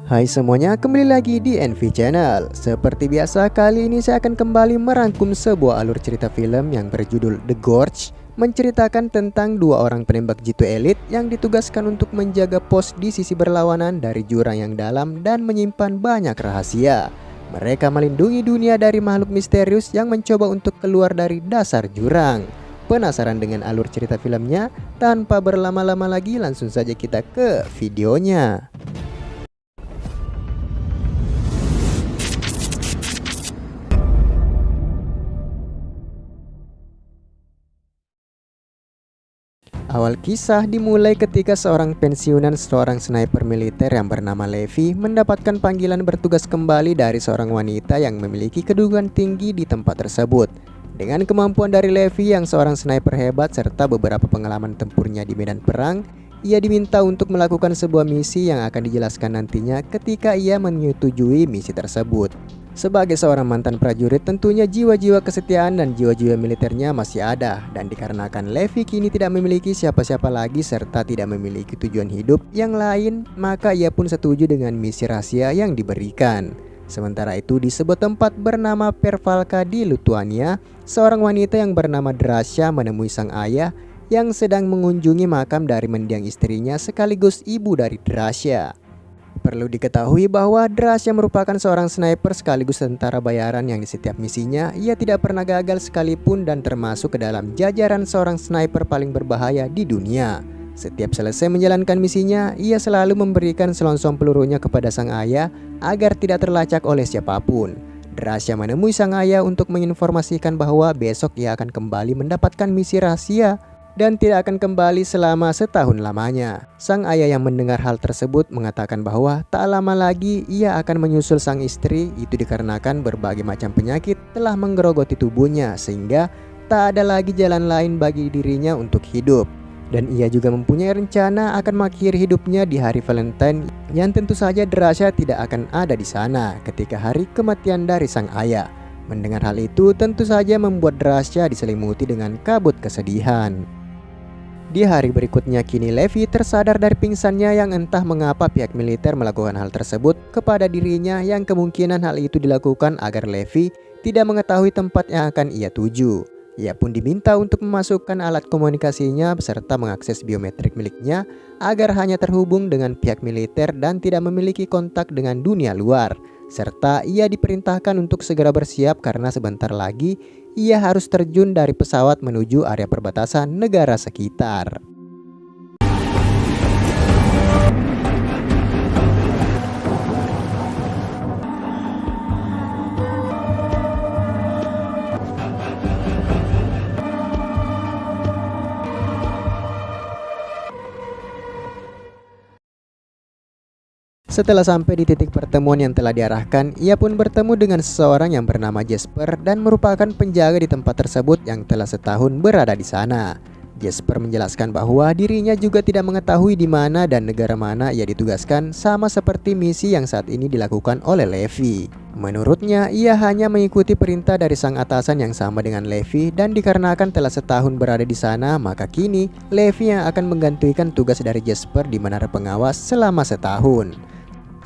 Hai semuanya, kembali lagi di NV Channel. Seperti biasa, kali ini saya akan kembali merangkum sebuah alur cerita film yang berjudul The Gorge, menceritakan tentang dua orang penembak jitu elit yang ditugaskan untuk menjaga pos di sisi berlawanan dari jurang yang dalam dan menyimpan banyak rahasia. Mereka melindungi dunia dari makhluk misterius yang mencoba untuk keluar dari dasar jurang. Penasaran dengan alur cerita filmnya? Tanpa berlama-lama lagi, langsung saja kita ke videonya. Awal kisah dimulai ketika seorang sniper militer yang bernama Levi mendapatkan panggilan bertugas kembali dari seorang wanita yang memiliki kedudukan tinggi di tempat tersebut. Dengan kemampuan dari Levi yang seorang sniper hebat serta beberapa pengalaman tempurnya di medan perang, ia diminta untuk melakukan sebuah misi yang akan dijelaskan nantinya ketika ia menyetujui misi tersebut. Sebagai seorang mantan prajurit, tentunya jiwa-jiwa kesetiaan dan jiwa-jiwa militernya masih ada, dan dikarenakan Levi kini tidak memiliki siapa-siapa lagi serta tidak memiliki tujuan hidup yang lain, maka ia pun setuju dengan misi rahasia yang diberikan. Sementara itu di sebuah tempat bernama Pervalka di Lithuania, seorang wanita yang bernama Drasya menemui sang ayah yang sedang mengunjungi makam dari mendiang istrinya sekaligus ibu dari Drasya. Perlu diketahui bahwa Drasya merupakan seorang sniper sekaligus tentara bayaran yang di setiap misinya ia tidak pernah gagal sekalipun dan termasuk ke dalam jajaran seorang sniper paling berbahaya di dunia. Setiap selesai menjalankan misinya, ia selalu memberikan selongsong pelurunya kepada sang ayah agar tidak terlacak oleh siapapun. Drasya menemui sang ayah untuk menginformasikan bahwa besok ia akan kembali mendapatkan misi rahasia dan tidak akan kembali selama setahun lamanya. Sang ayah yang mendengar hal tersebut mengatakan bahwa tak lama lagi ia akan menyusul sang istri, itu dikarenakan berbagai macam penyakit telah menggerogoti tubuhnya sehingga tak ada lagi jalan lain bagi dirinya untuk hidup. Dan ia juga mempunyai rencana akan mengakhiri hidupnya di hari Valentine yang tentu saja Drasya tidak akan ada di sana ketika hari kematian dari sang ayah. Mendengar hal itu tentu saja membuat Drasya diselimuti dengan kabut kesedihan. Di hari berikutnya kini Levi tersadar dari pingsannya yang entah mengapa pihak militer melakukan hal tersebut kepada dirinya yang kemungkinan hal itu dilakukan agar Levi tidak mengetahui tempat yang akan ia tuju. Ia pun diminta untuk memasukkan alat komunikasinya beserta mengakses biometrik miliknya agar hanya terhubung dengan pihak militer dan tidak memiliki kontak dengan dunia luar. Serta ia diperintahkan untuk segera bersiap karena sebentar lagi ia harus terjun dari pesawat menuju area perbatasan negara sekitar. Setelah sampai di titik pertemuan yang telah diarahkan, ia pun bertemu dengan seseorang yang bernama Jesper dan merupakan penjaga di tempat tersebut yang telah setahun berada di sana. Jesper menjelaskan bahwa dirinya juga tidak mengetahui di mana dan negara mana ia ditugaskan, sama seperti misi yang saat ini dilakukan oleh Levi. Menurutnya, ia hanya mengikuti perintah dari sang atasan yang sama dengan Levi dan dikarenakan telah setahun berada di sana, maka kini Levi yang akan menggantikan tugas dari Jesper di menara pengawas selama setahun.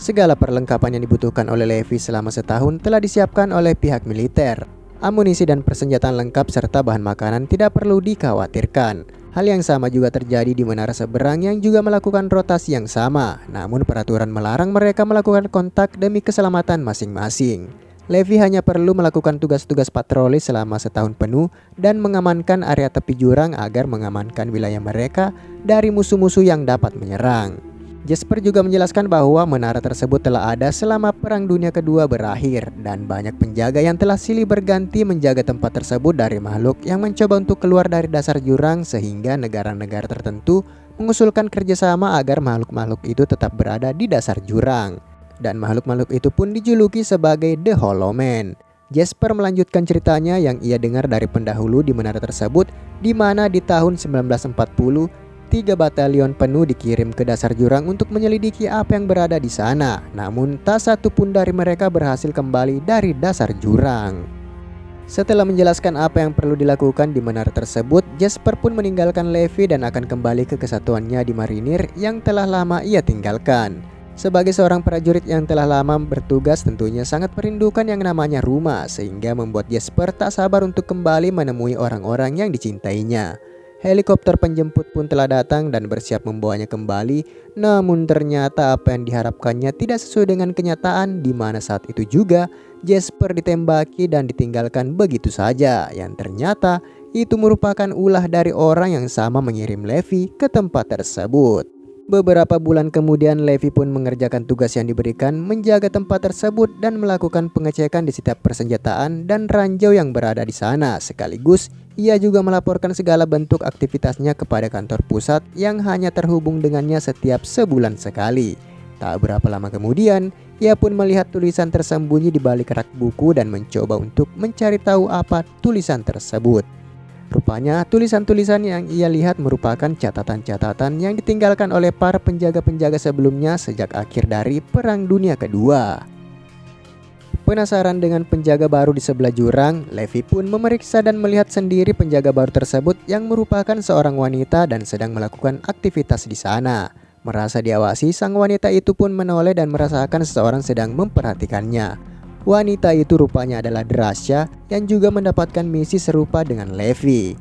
Segala perlengkapan yang dibutuhkan oleh Levi selama setahun telah disiapkan oleh pihak militer. Amunisi dan persenjataan lengkap serta bahan makanan tidak perlu dikhawatirkan. Hal yang sama juga terjadi di menara seberang yang juga melakukan rotasi yang sama. Namun peraturan melarang mereka melakukan kontak demi keselamatan masing-masing. Levi hanya perlu melakukan tugas-tugas patroli selama setahun penuh dan mengamankan area tepi jurang agar mengamankan wilayah mereka dari musuh-musuh yang dapat menyerang. Jesper juga menjelaskan bahwa menara tersebut telah ada selama Perang Dunia Kedua berakhir dan banyak penjaga yang telah silih berganti menjaga tempat tersebut dari makhluk yang mencoba untuk keluar dari dasar jurang sehingga negara-negara tertentu mengusulkan kerjasama agar makhluk-makhluk itu tetap berada di dasar jurang. Dan makhluk-makhluk itu pun dijuluki sebagai The Hollow Man. Jesper melanjutkan ceritanya yang ia dengar dari pendahulu di menara tersebut, di mana di tahun 1940 3 batalion penuh dikirim ke dasar jurang untuk menyelidiki apa yang berada di sana. Namun tak satu pun dari mereka berhasil kembali dari dasar jurang. Setelah menjelaskan apa yang perlu dilakukan di menara tersebut, Jesper pun meninggalkan Levi dan akan kembali ke kesatuannya di marinir yang telah lama ia tinggalkan. Sebagai seorang prajurit yang telah lama bertugas, tentunya sangat merindukan yang namanya rumah, sehingga membuat Jasper tak sabar untuk kembali menemui orang-orang yang dicintainya. Helikopter penjemput pun telah datang dan bersiap membawanya kembali. Namun ternyata apa yang diharapkannya tidak sesuai dengan kenyataan, di mana saat itu juga Jasper ditembaki dan ditinggalkan begitu saja, yang ternyata itu merupakan ulah dari orang yang sama mengirim Levi ke tempat tersebut. Beberapa bulan kemudian, Levi pun mengerjakan tugas yang diberikan, menjaga tempat tersebut dan melakukan pengecekan di setiap persenjataan dan ranjau yang berada di sana. Sekaligus, ia juga melaporkan segala bentuk aktivitasnya kepada kantor pusat yang hanya terhubung dengannya setiap sebulan sekali. Tak berapa lama kemudian, ia pun melihat tulisan tersembunyi di balik rak buku dan mencoba untuk mencari tahu apa tulisan tersebut. Rupanya tulisan-tulisan yang ia lihat merupakan catatan-catatan yang ditinggalkan oleh para penjaga-penjaga sebelumnya sejak akhir dari Perang Dunia Kedua. Penasaran dengan penjaga baru di sebelah jurang, Levi pun memeriksa dan melihat sendiri penjaga baru tersebut yang merupakan seorang wanita dan sedang melakukan aktivitas di sana. Merasa diawasi, sang wanita itu pun menoleh dan merasakan seseorang sedang memperhatikannya. Wanita itu rupanya adalah Drasya yang juga mendapatkan misi serupa dengan Levi.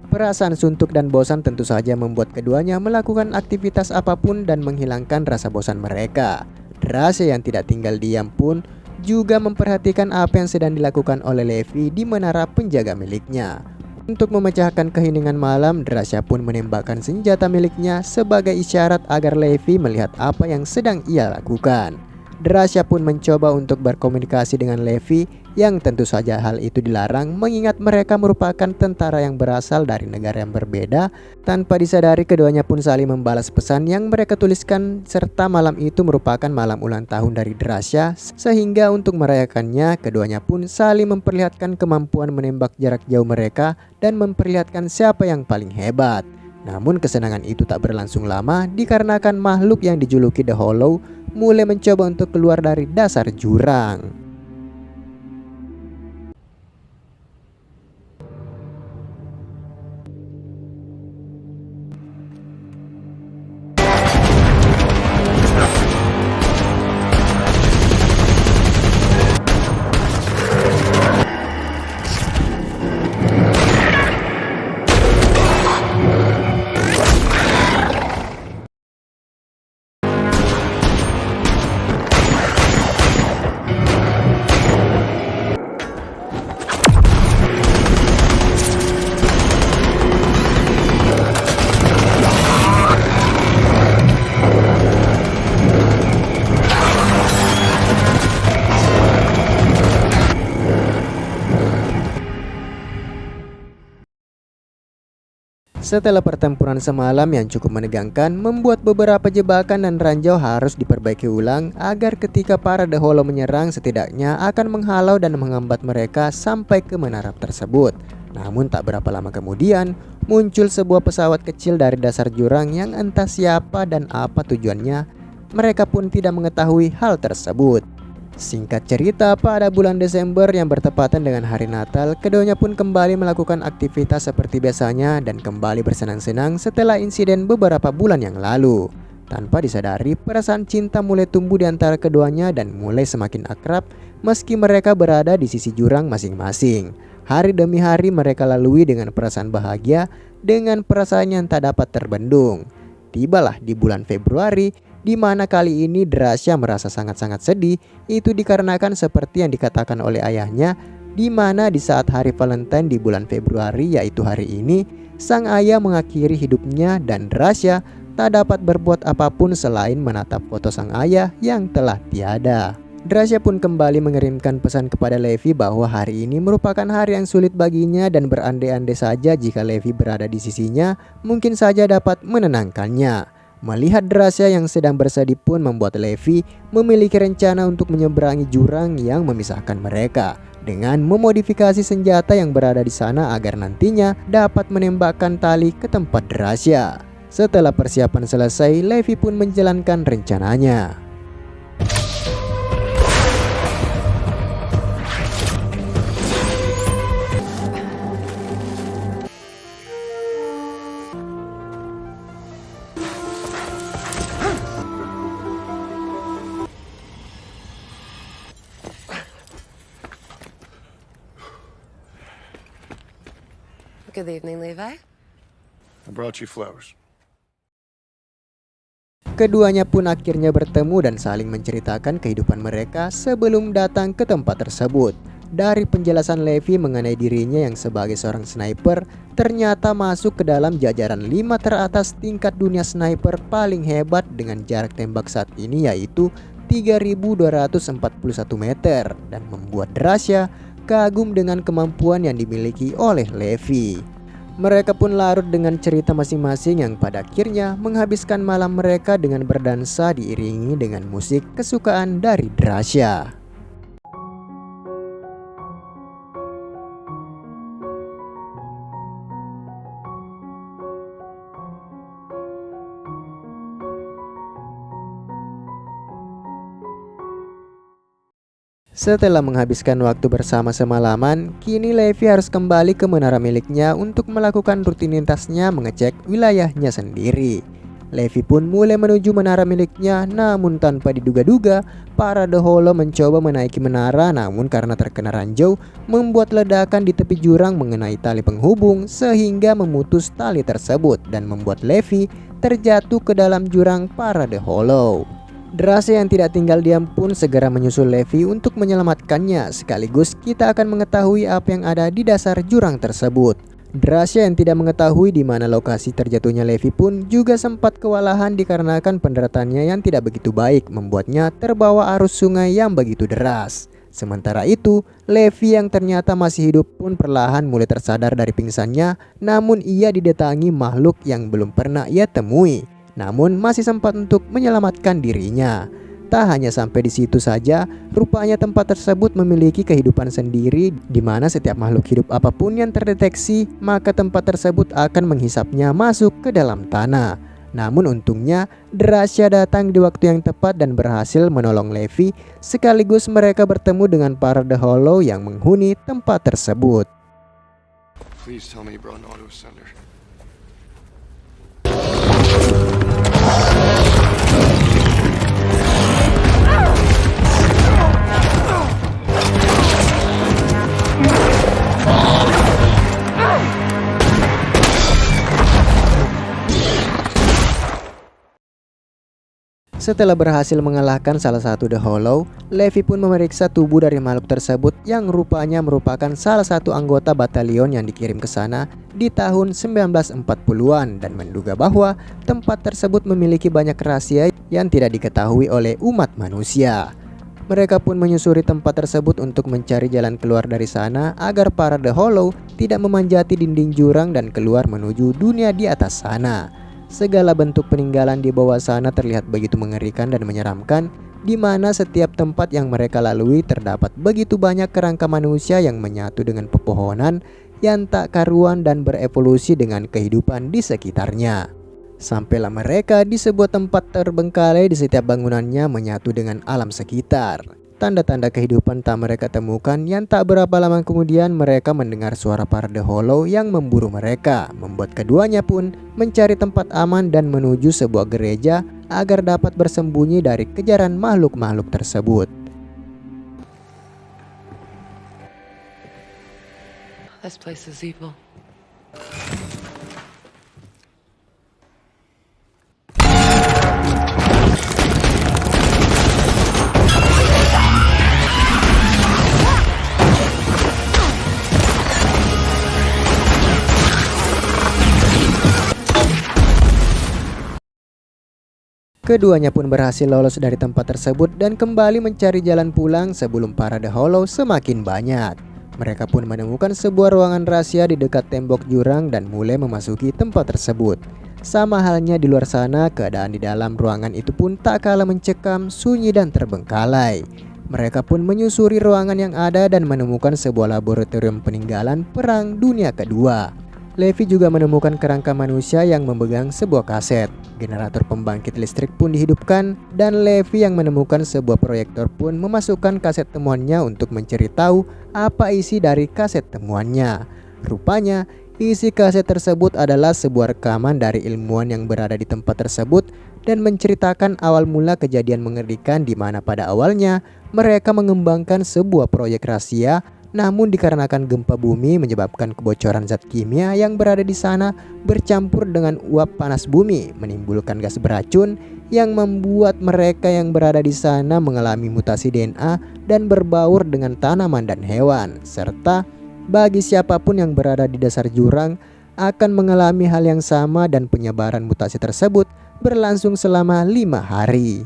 Perasaan suntuk dan bosan tentu saja membuat keduanya melakukan aktivitas apapun dan menghilangkan rasa bosan mereka. Drasya yang tidak tinggal diam pun juga memperhatikan apa yang sedang dilakukan oleh Levi di menara penjaga miliknya. Untuk memecahkan keheningan malam, Drasya pun menembakkan senjata miliknya sebagai isyarat agar Levi melihat apa yang sedang ia lakukan. Drasya pun mencoba untuk berkomunikasi dengan Levi, yang tentu saja hal itu dilarang mengingat mereka merupakan tentara yang berasal dari negara yang berbeda. Tanpa disadari, keduanya pun saling membalas pesan yang mereka tuliskan, serta malam itu merupakan malam ulang tahun dari Drasya, sehingga untuk merayakannya keduanya pun saling memperlihatkan kemampuan menembak jarak jauh mereka dan memperlihatkan siapa yang paling hebat. Namun kesenangan itu tak berlangsung lama dikarenakan makhluk yang dijuluki The Hollow mulai mencoba untuk keluar dari dasar jurang. Setelah pertempuran semalam yang cukup menegangkan, membuat beberapa jebakan dan ranjau harus diperbaiki ulang agar ketika para The Hollow menyerang setidaknya akan menghalau dan menghambat mereka sampai ke menara tersebut. Namun tak berapa lama kemudian, muncul sebuah pesawat kecil dari dasar jurang yang entah siapa dan apa tujuannya. Mereka pun tidak mengetahui hal tersebut. Singkat cerita, pada bulan Desember yang bertepatan dengan hari Natal, keduanya pun kembali melakukan aktivitas seperti biasanya dan kembali bersenang-senang setelah insiden beberapa bulan yang lalu. Tanpa disadari, perasaan cinta mulai tumbuh di antara keduanya dan mulai semakin akrab meski mereka berada di sisi jurang masing-masing. Hari demi hari mereka lalui dengan perasaan bahagia, dengan perasaan yang tak dapat terbendung. Tibalah di bulan Februari, di mana kali ini Drasya merasa sangat-sangat sedih. Itu dikarenakan seperti yang dikatakan oleh ayahnya, di mana di saat hari Valentine di bulan Februari, yaitu hari ini, sang ayah mengakhiri hidupnya dan Drasya tak dapat berbuat apapun selain menatap foto sang ayah yang telah tiada. Drasya pun kembali mengirimkan pesan kepada Levi bahwa hari ini merupakan hari yang sulit baginya dan berandai-andai saja jika Levi berada di sisinya mungkin saja dapat menenangkannya. Melihat Drasya yang sedang bersedih pun membuat Levi memiliki rencana untuk menyeberangi jurang yang memisahkan mereka dengan memodifikasi senjata yang berada di sana agar nantinya dapat menembakkan tali ke tempat Drasya. Setelah persiapan selesai, Levi pun menjalankan rencananya. Good evening, Levi. I brought you flowers. Keduanya pun akhirnya bertemu dan saling menceritakan kehidupan mereka sebelum datang ke tempat tersebut. Dari penjelasan Levi mengenai dirinya yang sebagai seorang sniper, ternyata masuk ke dalam jajaran 5 teratas tingkat dunia sniper paling hebat dengan jarak tembak saat ini, yaitu 3.241 meter, dan membuat Drasya kagum dengan kemampuan yang dimiliki oleh Levi. Mereka pun larut dengan cerita masing-masing yang pada akhirnya menghabiskan malam mereka dengan berdansa diiringi dengan musik kesukaan dari Drasya. Setelah menghabiskan waktu bersama semalaman, kini Levi harus kembali ke menara miliknya untuk melakukan rutinitasnya mengecek wilayahnya sendiri. Levi pun mulai menuju menara miliknya, namun tanpa diduga-duga, para The Hollow mencoba menaiki menara, namun karena terkena ranjau, membuat ledakan di tepi jurang mengenai tali penghubung sehingga memutus tali tersebut dan membuat Levi terjatuh ke dalam jurang para The Hollow. Drasya yang tidak tinggal diam pun segera menyusul Levi untuk menyelamatkannya, sekaligus kita akan mengetahui apa yang ada di dasar jurang tersebut. Drasya yang tidak mengetahui di mana lokasi terjatuhnya Levi pun juga sempat kewalahan dikarenakan pendaratannya yang tidak begitu baik, membuatnya terbawa arus sungai yang begitu deras. Sementara itu, Levi yang ternyata masih hidup pun perlahan mulai tersadar dari pingsannya, namun ia didatangi makhluk yang belum pernah ia temui. Namun masih sempat untuk menyelamatkan dirinya. Tak hanya sampai di situ saja, rupanya tempat tersebut memiliki kehidupan sendiri di mana setiap makhluk hidup apapun yang terdeteksi, maka tempat tersebut akan menghisapnya masuk ke dalam tanah. Namun untungnya, Drasya datang di waktu yang tepat dan berhasil menolong Levi, sekaligus mereka bertemu dengan para The Hollow yang menghuni tempat tersebut. Please tell me you brought an auto sender. Setelah berhasil mengalahkan salah satu The Hollow, Levi pun memeriksa tubuh dari makhluk tersebut yang rupanya merupakan salah satu anggota batalion yang dikirim ke sana di tahun 1940-an dan menduga bahwa tempat tersebut memiliki banyak rahasia yang tidak diketahui oleh umat manusia. Mereka pun menyusuri tempat tersebut untuk mencari jalan keluar dari sana agar para The Hollow tidak memanjati dinding jurang dan keluar menuju dunia di atas sana. Segala bentuk peninggalan di bawah sana terlihat begitu mengerikan dan menyeramkan, di mana setiap tempat yang mereka lalui terdapat begitu banyak kerangka manusia yang menyatu dengan pepohonan yang tak karuan dan berevolusi dengan kehidupan di sekitarnya. Sampailah mereka di sebuah tempat terbengkalai, di setiap bangunannya menyatu dengan alam sekitar. Tanda-tanda kehidupan tak mereka temukan, yang tak berapa lama kemudian mereka mendengar suara para The Hollow yang memburu mereka, membuat keduanya pun mencari tempat aman dan menuju sebuah gereja agar dapat bersembunyi dari kejaran makhluk-makhluk tersebut. This place is evil. Keduanya pun berhasil lolos dari tempat tersebut dan kembali mencari jalan pulang sebelum para The Hollow semakin banyak. Mereka pun menemukan sebuah ruangan rahasia di dekat tembok jurang dan mulai memasuki tempat tersebut. Sama halnya di luar sana, keadaan di dalam ruangan itu pun tak kalah mencekam, sunyi dan terbengkalai. Mereka pun menyusuri ruangan yang ada dan menemukan sebuah laboratorium peninggalan Perang Dunia Kedua. Levi juga menemukan kerangka manusia yang memegang sebuah kaset. Generator pembangkit listrik pun dihidupkan dan Levi yang menemukan sebuah proyektor pun memasukkan kaset temuannya untuk mencari tahu apa isi dari kaset temuannya. Rupanya isi kaset tersebut adalah sebuah rekaman dari ilmuwan yang berada di tempat tersebut dan menceritakan awal mula kejadian mengerikan di mana pada awalnya mereka mengembangkan sebuah proyek rahasia, Namun dikarenakan gempa bumi menyebabkan kebocoran zat kimia yang berada di sana bercampur dengan uap panas bumi menimbulkan gas beracun yang membuat mereka yang berada di sana mengalami mutasi DNA dan berbaur dengan tanaman dan hewan. Serta bagi siapapun yang berada di dasar jurang akan mengalami hal yang sama dan penyebaran mutasi tersebut berlangsung selama 5 hari.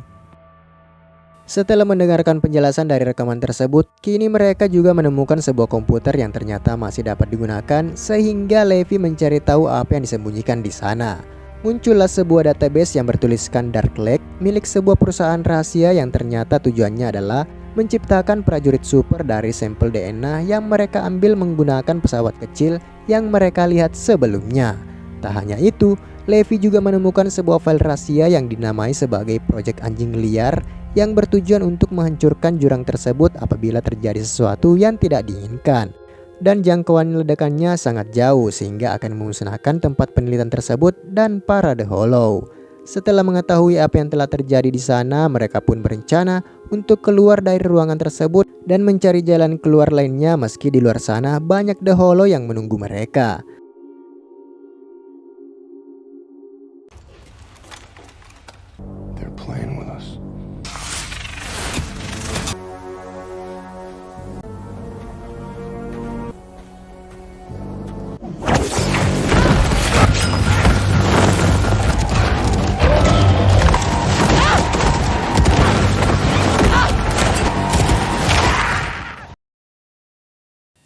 Setelah mendengarkan penjelasan dari rekaman tersebut, kini mereka juga menemukan sebuah komputer yang ternyata masih dapat digunakan sehingga Levi mencari tahu apa yang disembunyikan di sana. Muncullah sebuah database yang bertuliskan Dark Lake milik sebuah perusahaan rahasia yang ternyata tujuannya adalah menciptakan prajurit super dari sampel DNA yang mereka ambil menggunakan pesawat kecil yang mereka lihat sebelumnya. Tak hanya itu, Levi juga menemukan sebuah file rahasia yang dinamai sebagai Project Anjing Liar yang bertujuan untuk menghancurkan jurang tersebut apabila terjadi sesuatu yang tidak diinginkan. Dan jangkauan ledakannya sangat jauh sehingga akan memusnahkan tempat penelitian tersebut dan para The Hollow. Setelah mengetahui apa yang telah terjadi di sana, mereka pun berencana untuk keluar dari ruangan tersebut dan mencari jalan keluar lainnya meski di luar sana banyak The Hollow yang menunggu mereka. They're playing with us.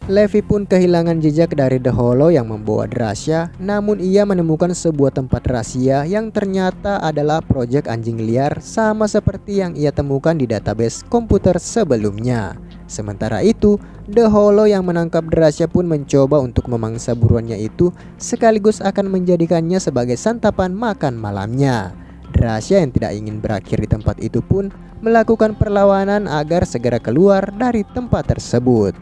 Levi pun kehilangan jejak dari The Hollow yang membawa rahasia, namun ia menemukan sebuah tempat rahasia yang ternyata adalah Project Anjing Liar sama seperti yang ia temukan di database komputer sebelumnya. Sementara itu, The Hollow yang menangkap rahasia pun mencoba untuk memangsa buruannya itu sekaligus akan menjadikannya sebagai santapan makan malamnya. Rahasia yang tidak ingin berakhir di tempat itu pun melakukan perlawanan agar segera keluar dari tempat tersebut.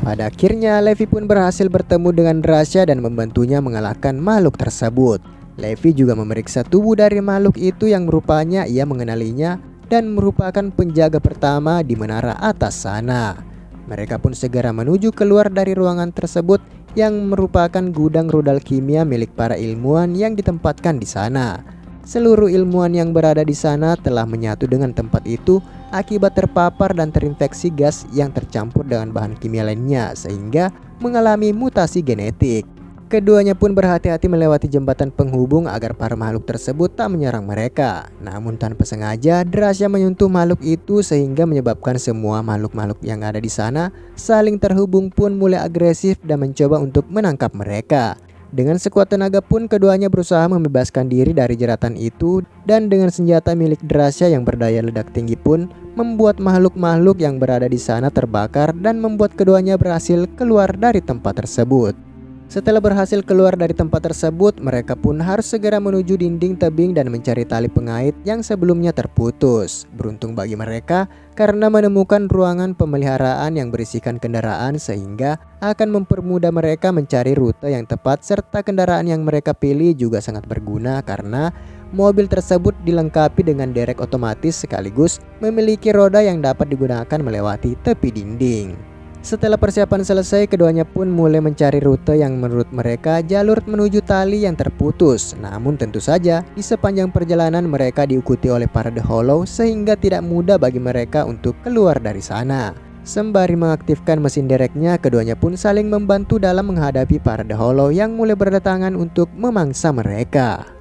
Pada akhirnya Levi pun berhasil bertemu dengan rahasia dan membantunya mengalahkan makhluk tersebut. Levi juga memeriksa tubuh dari makhluk itu yang rupanya ia mengenalinya dan merupakan penjaga pertama di menara atas sana. Mereka pun segera menuju keluar dari ruangan tersebut yang merupakan gudang rudal kimia milik para ilmuwan yang ditempatkan di sana. Seluruh ilmuwan yang berada di sana telah menyatu dengan tempat itu akibat terpapar dan terinfeksi gas yang tercampur dengan bahan kimia lainnya sehingga mengalami mutasi genetik. Keduanya pun berhati-hati melewati jembatan penghubung agar para makhluk tersebut tak menyerang mereka. Namun tanpa sengaja, rahasia menyentuh makhluk itu sehingga menyebabkan semua makhluk-makhluk yang ada di sana saling terhubung pun mulai agresif dan mencoba untuk menangkap mereka. Dengan sekuat tenaga pun keduanya berusaha membebaskan diri dari jeratan itu dan dengan senjata milik Drasya yang berdaya ledak tinggi pun membuat makhluk-makhluk yang berada di sana terbakar dan membuat keduanya berhasil keluar dari tempat tersebut. Setelah berhasil keluar dari tempat tersebut, mereka pun harus segera menuju dinding tebing dan mencari tali pengait yang sebelumnya terputus. Beruntung bagi mereka karena menemukan ruangan pemeliharaan yang berisikan kendaraan sehingga akan mempermudah mereka mencari rute yang tepat serta kendaraan yang mereka pilih juga sangat berguna karena mobil tersebut dilengkapi dengan derek otomatis sekaligus memiliki roda yang dapat digunakan melewati tepi dinding. Setelah persiapan selesai, keduanya pun mulai mencari rute yang menurut mereka jalur menuju tali yang terputus. Namun tentu saja di sepanjang perjalanan mereka diikuti oleh para The Hollow sehingga tidak mudah bagi mereka untuk keluar dari sana. Sembari mengaktifkan mesin dereknya, keduanya pun saling membantu dalam menghadapi para The Hollow yang mulai berdatangan untuk memangsa mereka.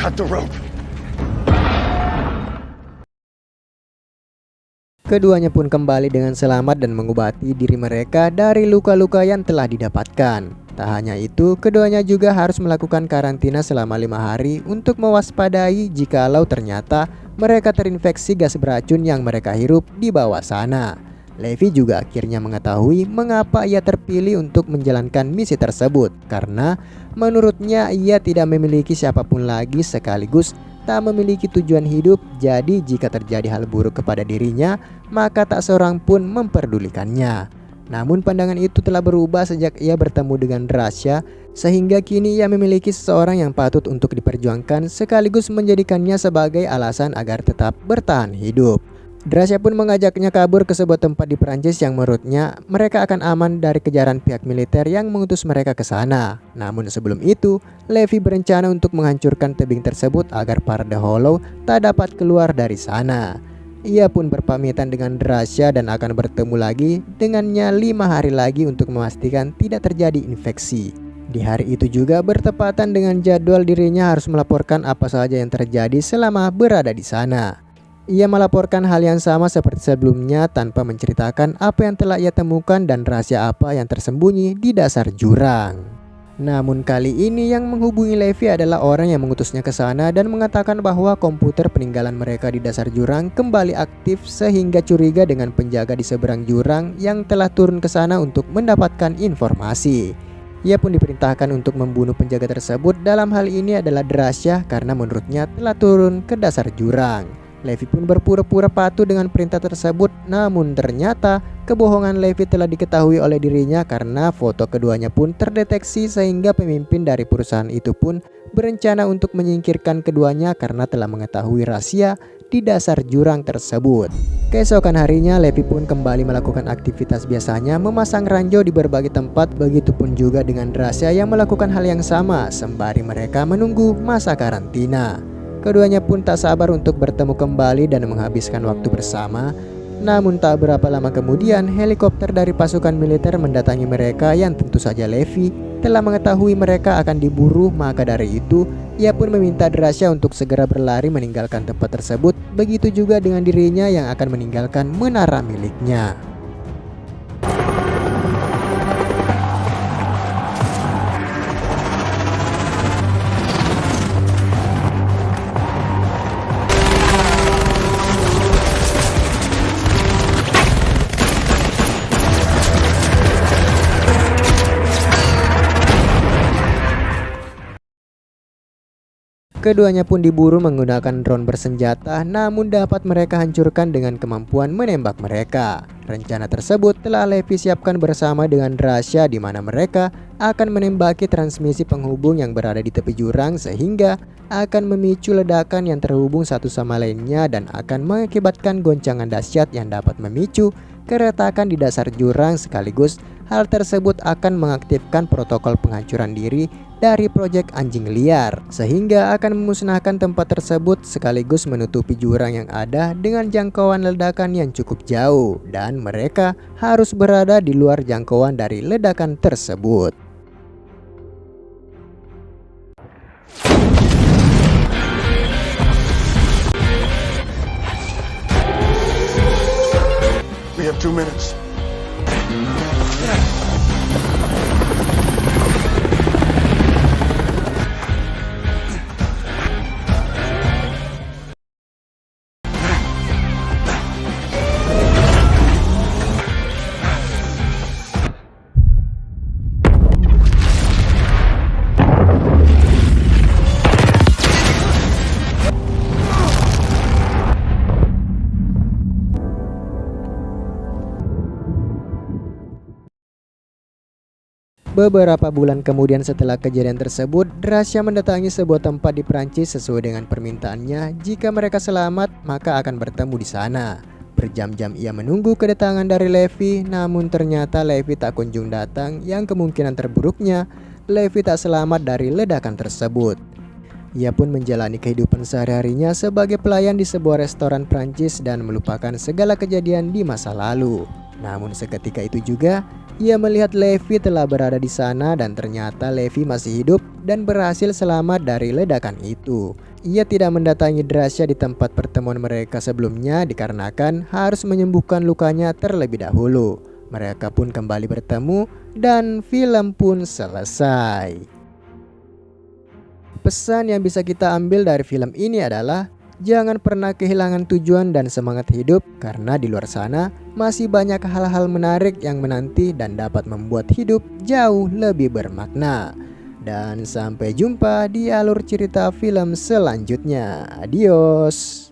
Cut the rope. Keduanya pun kembali dengan selamat dan mengobati diri mereka dari luka-luka yang telah didapatkan. Tak hanya itu, keduanya juga harus melakukan karantina selama 5 hari untuk mewaspadai jikalau ternyata mereka terinfeksi gas beracun yang mereka hirup di bawah sana. Levi juga akhirnya mengetahui mengapa ia terpilih untuk menjalankan misi tersebut, karena menurutnya ia tidak memiliki siapapun lagi sekaligus tak memiliki tujuan hidup. Jadi jika terjadi hal buruk kepada dirinya, maka tak seorang pun memperdulikannya. Namun pandangan itu telah berubah sejak ia bertemu dengan Drasya, sehingga kini ia memiliki seseorang yang patut untuk diperjuangkan sekaligus menjadikannya sebagai alasan agar tetap bertahan hidup. Drasya pun mengajaknya kabur ke sebuah tempat di Perancis yang menurutnya mereka akan aman dari kejaran pihak militer yang mengutus mereka ke sana. Namun sebelum itu, Levi berencana untuk menghancurkan tebing tersebut agar para The Hollow tak dapat keluar dari sana. Ia pun berpamitan dengan Drasya dan akan bertemu lagi dengannya 5 hari lagi untuk memastikan tidak terjadi infeksi. Di hari itu juga bertepatan dengan jadwal dirinya harus melaporkan apa saja yang terjadi selama berada di sana. Ia melaporkan hal yang sama seperti sebelumnya tanpa menceritakan apa yang telah ia temukan dan rahasia apa yang tersembunyi di dasar jurang. Namun kali ini yang menghubungi Levi adalah orang yang mengutusnya ke sana dan mengatakan bahwa komputer peninggalan mereka di dasar jurang kembali aktif, sehingga curiga dengan penjaga di seberang jurang yang telah turun ke sana untuk mendapatkan informasi. Ia pun diperintahkan untuk membunuh penjaga tersebut. Dalam hal ini adalah Drasya karena menurutnya telah turun ke dasar jurang. Levi pun berpura-pura patuh dengan perintah tersebut, namun ternyata kebohongan Levi telah diketahui oleh dirinya karena foto keduanya pun terdeteksi, sehingga pemimpin dari perusahaan itu pun berencana untuk menyingkirkan keduanya karena telah mengetahui rahasia di dasar jurang tersebut. Keesokan harinya Levi pun kembali melakukan aktivitas biasanya, memasang ranjau di berbagai tempat. Begitupun juga dengan Drasya yang melakukan hal yang sama sembari mereka menunggu masa karantina. Keduanya pun tak sabar untuk bertemu kembali dan menghabiskan waktu bersama. Namun tak berapa lama kemudian helikopter dari pasukan militer mendatangi mereka yang tentu saja Levi telah mengetahui mereka akan diburu. Maka dari itu ia pun meminta Drasya untuk segera berlari meninggalkan tempat tersebut. Begitu juga dengan dirinya yang akan meninggalkan menara miliknya. Keduanya pun diburu menggunakan drone bersenjata, namun dapat mereka hancurkan dengan kemampuan menembak mereka. Rencana tersebut telah Levi siapkan bersama dengan Drasya, di mana mereka akan menembaki transmisi penghubung yang berada di tepi jurang sehingga akan memicu ledakan yang terhubung satu sama lainnya dan akan mengakibatkan goncangan dahsyat yang dapat memicu keretakan di dasar jurang. Sekaligus hal tersebut akan mengaktifkan protokol penghancuran diri dari proyek anjing liar, sehingga akan memusnahkan tempat tersebut sekaligus menutupi jurang yang ada dengan jangkauan ledakan yang cukup jauh, dan mereka harus berada di luar jangkauan dari ledakan tersebut. We have 2 minutes. Beberapa bulan kemudian setelah kejadian tersebut, Drasya mendatangi sebuah tempat di Prancis sesuai dengan permintaannya. Jika mereka selamat, maka akan bertemu di sana. Berjam-jam ia menunggu kedatangan dari Levi, namun ternyata Levi tak kunjung datang. Yang kemungkinan terburuknya, Levi tak selamat dari ledakan tersebut. Ia pun menjalani kehidupan sehari-harinya sebagai pelayan di sebuah restoran Prancis dan melupakan segala kejadian di masa lalu. Namun seketika itu juga Ia melihat Levi telah berada di sana dan ternyata Levi masih hidup dan berhasil selamat dari ledakan itu. Ia tidak mendatangi Drasya di tempat pertemuan mereka sebelumnya dikarenakan harus menyembuhkan lukanya terlebih dahulu. Mereka pun kembali bertemu dan film pun selesai. Pesan yang bisa kita ambil dari film ini adalah jangan pernah kehilangan tujuan dan semangat hidup karena di luar sana masih banyak hal-hal menarik yang menanti dan dapat membuat hidup jauh lebih bermakna. Dan sampai jumpa di alur cerita film selanjutnya. Adios.